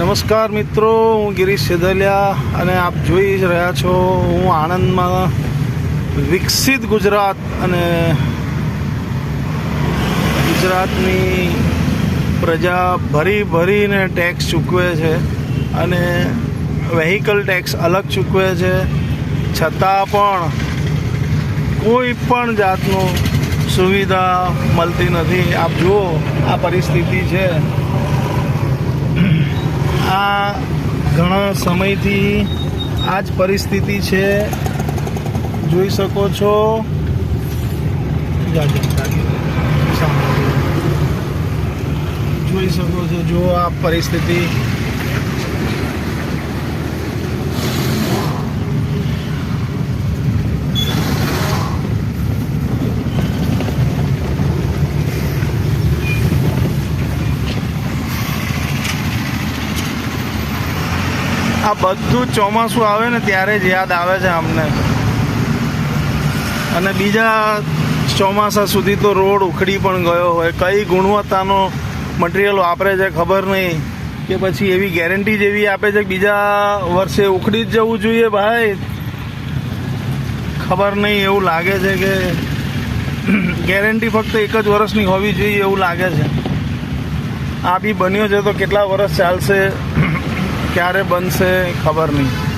નમસ્કાર મિત્રો, હું ગિરીશ સેદલિયા અને આપ જોઈ રહ્યા છો હું આણંદમાં વિકસિત ગુજરાત અને ગુજરાતની પ્રજા ભરીને ટેક્સ ચૂકવે છે અને વેહિકલ ટેક્સ અલગ ચૂકવે છે, છતાં પણ કોઈ પણ જાતનું સુવિધા મળતી નથી। આપ જુઓ આ પરિસ્થિતિ છે। આ ઘણા સમયથી આ જ પરિસ્થિતિ છે, જોઈ શકો છો। જોઈ શકો છો, જો આ પરિસ્થિતિ આ બધું ચોમાસું આવે ને ત્યારે જ યાદ આવે છે અમને, અને બીજા ચોમાસા સુધી તો રોડ ઉખડી પણ ગયો હોય। કઈ ગુણવત્તાનો મટીરિયલ વાપરે છે ખબર નહીં, કે પછી એવી ગેરંટી જેવી આપે છે કે બીજા વર્ષે ઉખડી જ જવું જોઈએ ભાઈ, ખબર નહીં। એવું લાગે છે કે ગેરંટી ફક્ત એક જ વર્ષની હોવી જોઈએ એવું લાગે છે। આ બી બન્યો છે તો કેટલા વર્ષ ચાલશે, ક્યારે બનશે ખબર નહીં।